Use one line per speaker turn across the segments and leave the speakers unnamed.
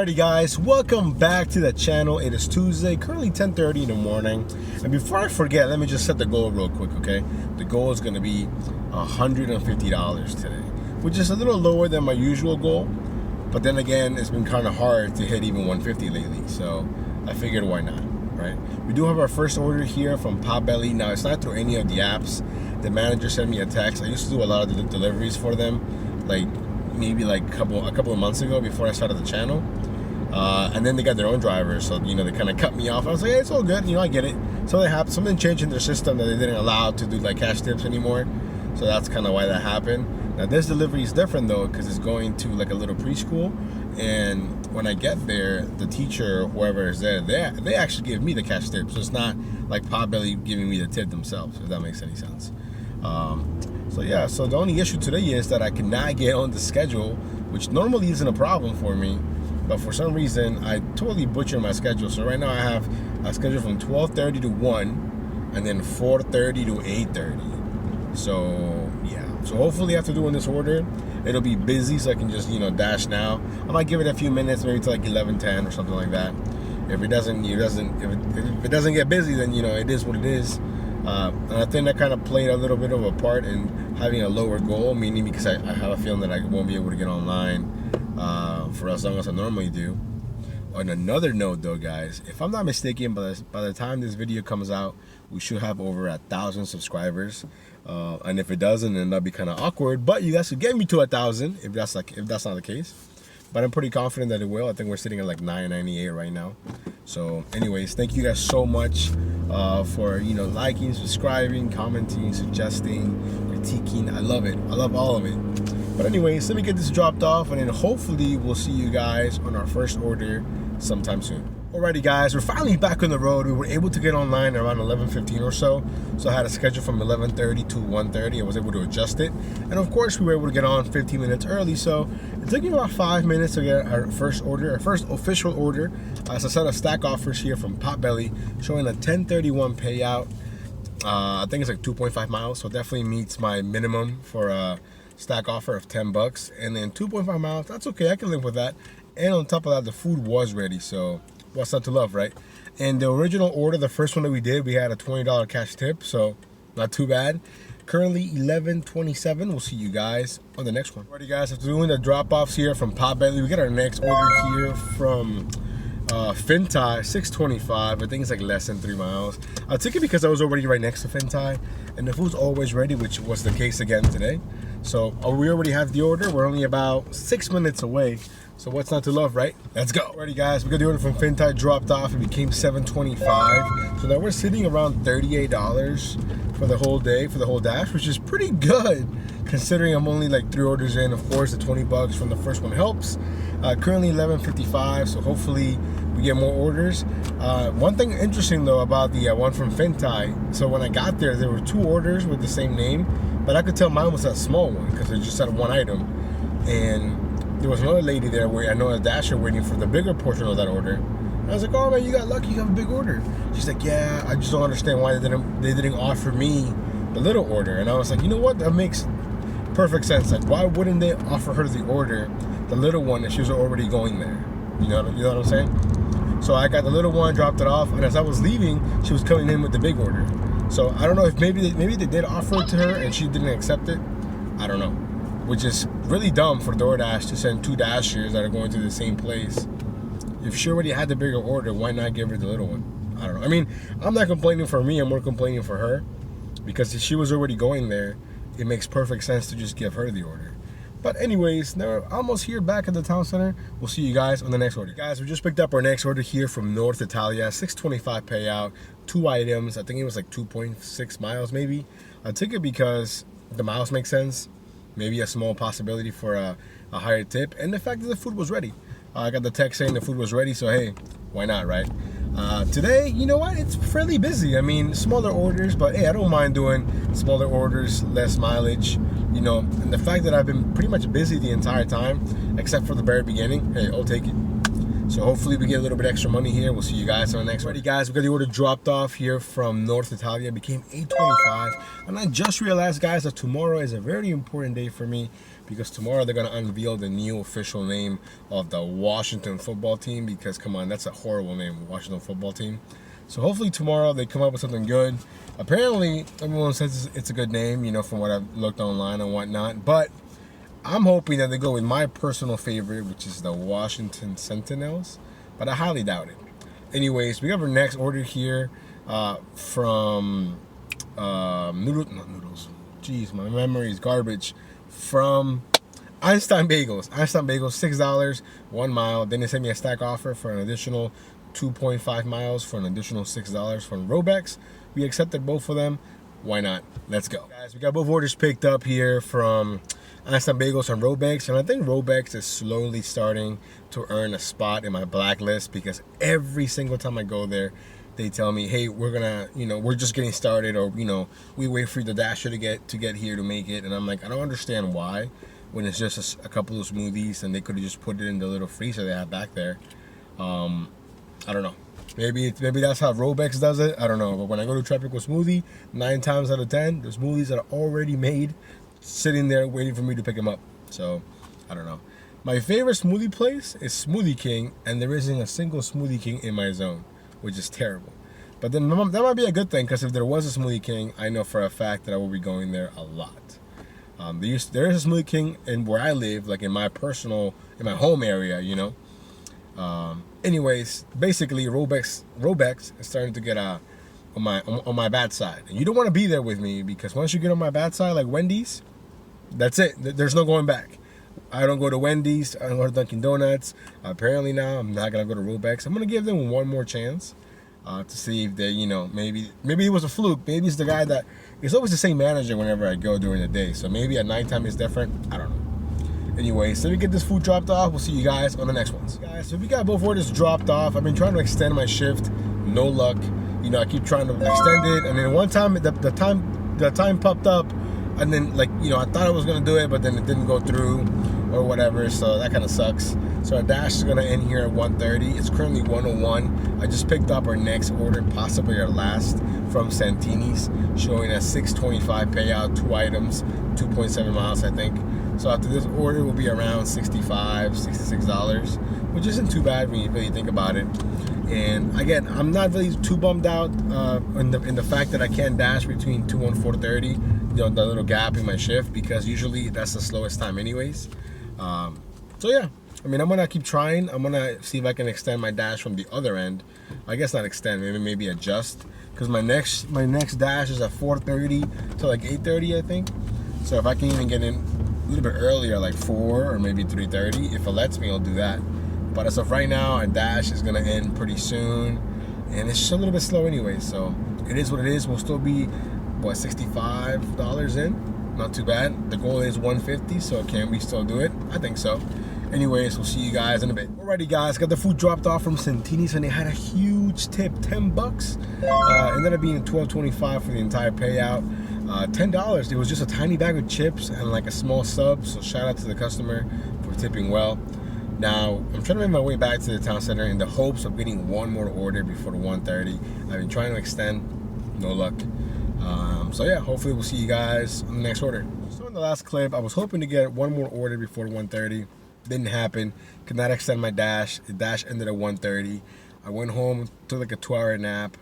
Alrighty guys, welcome back to the channel. It is Tuesday, currently 10:30 in the morning. And before I forget, let me just set the goal real quick, okay? The goal is gonna be $150 today, which is a little lower than my usual goal. But then again, it's been kind of hard to hit even 150 lately. So I figured why not, right? We do have our first order here from Potbelly. Now it's not through any of the apps. The manager sent me a text. I used to do a lot of the deliveries for them, maybe a couple of months ago before I started the channel. And then they got their own drivers, so they kind of cut me off. I was like, hey, it's all good, I get it. Something changed in their system that they didn't allow to do like cash tips anymore. So that's kind of why that happened. Now this delivery is different though, because it's going to like a little preschool, and when I get there, the teacher, whoever is there, they actually give me the cash tip. So it's not like Potbelly giving me the tip themselves, if that makes any sense. So the only issue today is that I cannot get on the schedule, which normally isn't a problem for me, but for some reason I totally butchered my schedule. So right now I have a schedule from 12:30 to 1 and then 4:30 to 8:30. So yeah, so hopefully after doing this order it'll be busy so I can just dash now. I might give it a few minutes, maybe to like 11:10 or something like that. If it doesn't get busy, then it is what it is. And I think that kind of played a little bit of a part in having a lower goal, meaning because I have a feeling that I won't be able to get online for as long as I normally do. On another note though, guys, if I'm not mistaken, by the time this video comes out, we should have over 1,000 subscribers. And if it doesn't, then that'd be kind of awkward. But you guys could get me to 1,000 if that's not the case. But I'm pretty confident that it will. I think we're sitting at like 998 right now. So anyways, thank you guys so much for liking, subscribing, commenting, suggesting, critiquing. I love it. I love all of it. But anyways, let me get this dropped off, and then hopefully we'll see you guys on our first order sometime soon. Alrighty guys, we're finally back on the road. We were able to get online around 11:15 or so. So I had a schedule from 11:30 to 1:30. I was able to adjust it. And of course we were able to get on 15 minutes early. So it took me about 5 minutes to get our first order, our first official order. As a set of stack offers here from Potbelly, showing a 10:31 payout. I think it's like 2.5 miles. So it definitely meets my minimum for a stack offer of $10. And then 2.5 miles, that's okay. I can live with that. And on top of that, the food was ready. So what's not to love, right? And the original order, the first one that we did, we had a $20 cash tip, so not too bad. Currently 11:27. We'll see you guys on the next one. Alrighty guys, after doing the drop-offs here from Potbelly, we got our next order here from Fintai, 625. I think it's like less than 3 miles. I took it because I was already right next to Fintai, and the food's always ready, which was the case again today. So we already have the order. We're only about 6 minutes away. So what's not to love, right? Let's go. Alrighty guys, we got the order from Fintai dropped off. It became $7.25. So now we're sitting around $38 for the whole day, for the whole dash, which is pretty good considering I'm only like 3 orders in. Of course, the $20 from the first one helps. Currently 11:55, so hopefully we get more orders. One thing interesting though about the one from Fintai, so when I got there were 2 orders with the same name, but I could tell mine was that small one because it just had one item. And there was another lady there where I know a dasher waiting for the bigger portion of that order. And I was like, oh man, you got lucky, you have a big order. She's like, yeah, I just don't understand why they didn't offer me the little order. And I was like, you know what, that makes perfect sense. Like, why wouldn't they offer her the order, the little one, if she was already going there? You know what I'm saying? So I got the little one, dropped it off, and as I was leaving, she was coming in with the big order. So I don't know if maybe they did offer it to her and she didn't accept it. I don't know. Which is really dumb for DoorDash to send 2 dashers that are going to the same place. If she already had the bigger order, why not give her the little one? I don't know. I mean, I'm not complaining for me, I'm more complaining for her. Because if she was already going there, it makes perfect sense to just give her the order. But anyways, now we're almost here back at the town center. We'll see you guys on the next order. Guys, we just picked up our next order here from North Italia, 625 payout, 2 items. I think it was like 2.6 miles maybe. I took it because the miles make sense. Maybe a small possibility for a higher tip, and the fact that the food was ready. I got the text saying the food was ready, so hey, why not, right? Today, you know what, it's fairly busy. I mean, smaller orders, but hey, I don't mind doing smaller orders, less mileage, and the fact that I've been pretty much busy the entire time, except for the very beginning, hey, I'll take it. So hopefully we get a little bit extra money here. We'll see you guys on the next one. Alrighty guys, we got the order dropped off here from North Italia. It became $8.25. And I just realized, guys, that tomorrow is a very important day for me, because tomorrow they're going to unveil the new official name of the Washington football team, because come on, that's a horrible name, Washington football team. So hopefully tomorrow they come up with something good. Apparently everyone says it's a good name, you know, from what I've looked online and whatnot, but I'm hoping that they go with my personal favorite, which is the Washington Sentinels, but I highly doubt it. Anyways, we have our next order here from not noodles. Jeez, my memory is garbage. From Einstein Bagels. Einstein Bagels, $6, 1 mile. Then they sent me a stack offer for an additional 2.5 miles for an additional $6 from Robex. We accepted both of them. Why not? Let's go. Guys, we got both orders picked up here from Einstein Bagels and Robex, and I think Robex is slowly starting to earn a spot in my blacklist, because every single time I go there, they tell me, hey, we're gonna, you know, we're just getting started, or, you know, we wait for the dasher to get here to make it. And I'm like, I don't understand why, when it's just a couple of smoothies and they could have just put it in the little freezer they have back there. I don't know. Maybe that's how Robex does it. I don't know. But when I go to Tropical Smoothie, 9 times out of 10, the smoothies are already made, sitting there waiting for me to pick them up. So I don't know. My favorite smoothie place is Smoothie King, and there isn't a single Smoothie King in my zone, which is terrible. But then that might be a good thing, because if there was a Smoothie King, I know for a fact that I will be going there a lot. There is a Smoothie King in where I live, like in my home area, you know. Anyways, basically Robex is starting to get on my bad side, and you don't want to be there with me, because once you get on my bad side, like Wendy's, that's it. There's no going back. I don't go to Wendy's. I don't go to Dunkin' Donuts. Apparently now I'm not gonna go to Robex. I'm gonna give them one more chance to see if they, you know, maybe it was a fluke. Maybe it's the guy that, it's always the same manager whenever I go during the day. So maybe at nighttime it's different. I don't know. Anyway, so we get this food dropped off. We'll see you guys on the next ones. Guys, so we got both orders dropped off. I've been trying to extend my shift. No luck. You know, I keep trying to extend it, and then one time the time popped up, and then, like, you know, I thought I was gonna do it, but then it didn't go through or whatever. So that kind of sucks. So our dash is gonna end here at 1:30. It's currently 1:01. I just picked up our next order, possibly our last, from Santini's, showing a 625 payout, 2 items, 2.7 miles, I think. So after this order will be around $65, $66, which isn't too bad when you really think about it. And again, I'm not really too bummed out in the fact that I can't dash between 2 and 4:30, you know, the little gap in my shift, because usually that's the slowest time anyways. So yeah, I mean, I'm gonna keep trying. I'm gonna see if I can extend my dash from the other end. I guess not extend, maybe adjust, because my next dash is at 4:30 to like 8:30, I think. So if I can even get in a little bit earlier, like 4 or maybe 3:30, if it lets me, I'll do that. But as of right now, our dash is gonna end pretty soon, and it's just a little bit slow anyway. So it is what it is. We'll still be, what, $65 in? Not too bad. The goal is 150, so can we still do it? I think so. Anyways, we'll see you guys in a bit. Alrighty guys, got the food dropped off from Santini's, and they had a huge tip, $10. Ended up being $12.25 for the entire payout. $10. It was just a tiny bag of chips and like a small sub, so shout out to the customer for tipping well. Now, I'm trying to make my way back to the town center in the hopes of getting one more order before the 1:30. I've been trying to extend, no luck. So yeah, hopefully we'll see you guys on the next order. So in the last clip, I was hoping to get one more order before 1:30. Didn't happen. Could not extend my dash. The dash ended at 1:30. I went home, took like a 2-hour nap.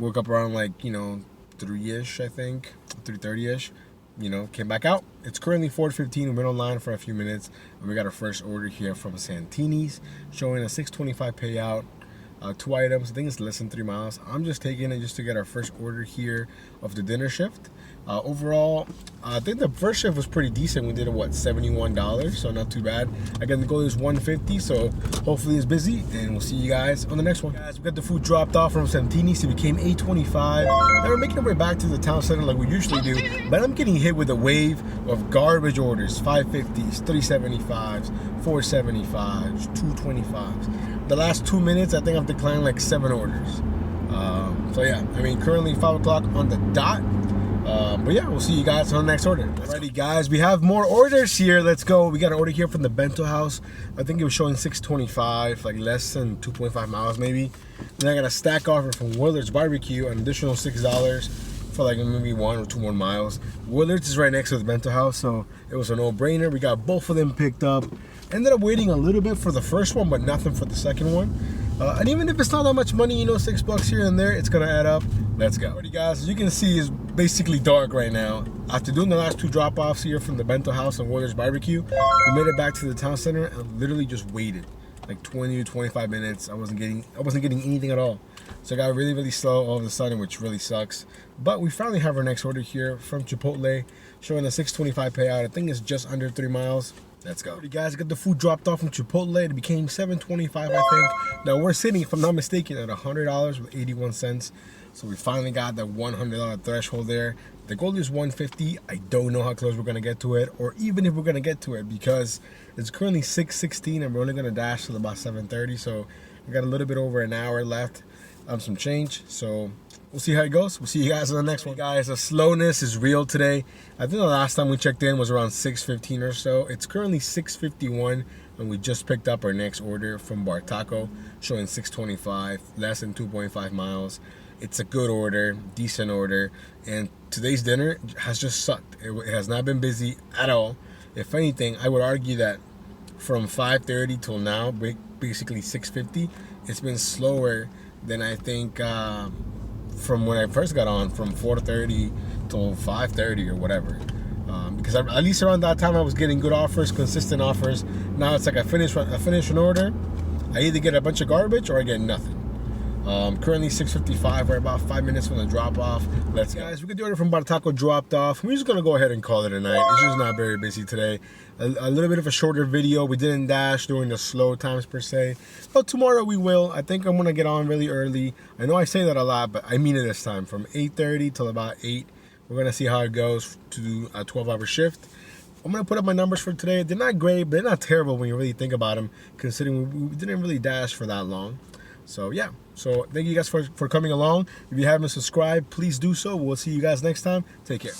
Woke up around, like, you know, 3-ish, I think, 3:30-ish. You know, came back out. It's currently 4:15. We went online for a few minutes, and we got our first order here from Santini's, showing a 625 payout, 2 items. I think it's less than 3 miles. I'm just taking it just to get our first order here of the dinner shift. Overall, I think the first shift was pretty decent. We did it, what, $71, so not too bad. Again, the goal is 150, so hopefully it's busy, and we'll see you guys on the next one. Guys, we got the food dropped off from Santini's. It became $8.25. Now we're making our way back to the town center like we usually do, but I'm getting hit with a wave of garbage orders: 550s, 375s, 475s, 225s. The last 2 minutes, I think I've declined like 7 orders. So yeah, I mean, currently 5 o'clock on the dot. But yeah, we'll see you guys on the next order. Alrighty guys, we have more orders here. Let's go. We got an order here from the bento house. I think it was showing 625, like less than 2.5 miles maybe. Then I got a stack offer from Willard's Barbecue, an additional $6 for like maybe 1 or 2 more miles. Willard's is right next to the bento house, so it was a no-brainer. We got both of them picked up. Ended up waiting a little bit for the first one, but nothing for the second one. And even if it's not that much money, you know, $6 here and there, it's gonna add up. Let's go. Alrighty guys, as you can see, it's basically dark right now. After doing the last 2 drop-offs here from the bento house and Warriors Barbecue, we made it back to the town center and literally just waited like 20 to 25 minutes. I wasn't getting anything at all. So I got really slow all of a sudden, which really sucks. But we finally have our next order here from Chipotle, showing a 625 payout. I think it's just under 3 miles. Let's go. You guys got the food dropped off from Chipotle. It became $7.25, I think. Now we're sitting, if I'm not mistaken, at $100 with 81 cents. So we finally got that $100 threshold there. The goal is $150. I don't know how close we're gonna get to it, or even if we're gonna get to it, because it's currently 6:16 and we're only gonna dash till about 7:30. So we got a little bit over an hour left, some change. So we'll see how it goes. We'll see you guys on the next one. Guys, the slowness is real today. I think the last time we checked in was around 6:15 or so. It's currently 6:51 and we just picked up our next order from Bar Taco, showing 625, less than 2.5 miles. It's a good order, decent order, and today's dinner has just sucked. It has not been busy at all. If anything, I would argue that from 5:30 till now, basically 6:50, it's been slower than I think from when I first got on, from 4:30 till 5:30 or whatever. Because at least around that time I was getting good offers, consistent offers. Now it's like I finish an order, I either get a bunch of garbage or I get nothing. Currently 6:55. We're about 5 minutes from the drop off. Let's go. Guys, we got the order from Bar Taco dropped off. We're just gonna go ahead and call it a night. It's just not very busy today. A little bit of a shorter video. We didn't dash during the slow times per se, but tomorrow we will. I think I'm gonna get on really early. I know I say that a lot, but I mean it this time. From 8:30 till about 8. We're gonna see how it goes to do a 12-hour shift. I'm gonna put up my numbers for today. They're not great, but they're not terrible when you really think about them, considering we didn't really dash for that long. So yeah, so thank you guys for coming along. If you haven't subscribed, please do so. We'll see you guys next time. Take care.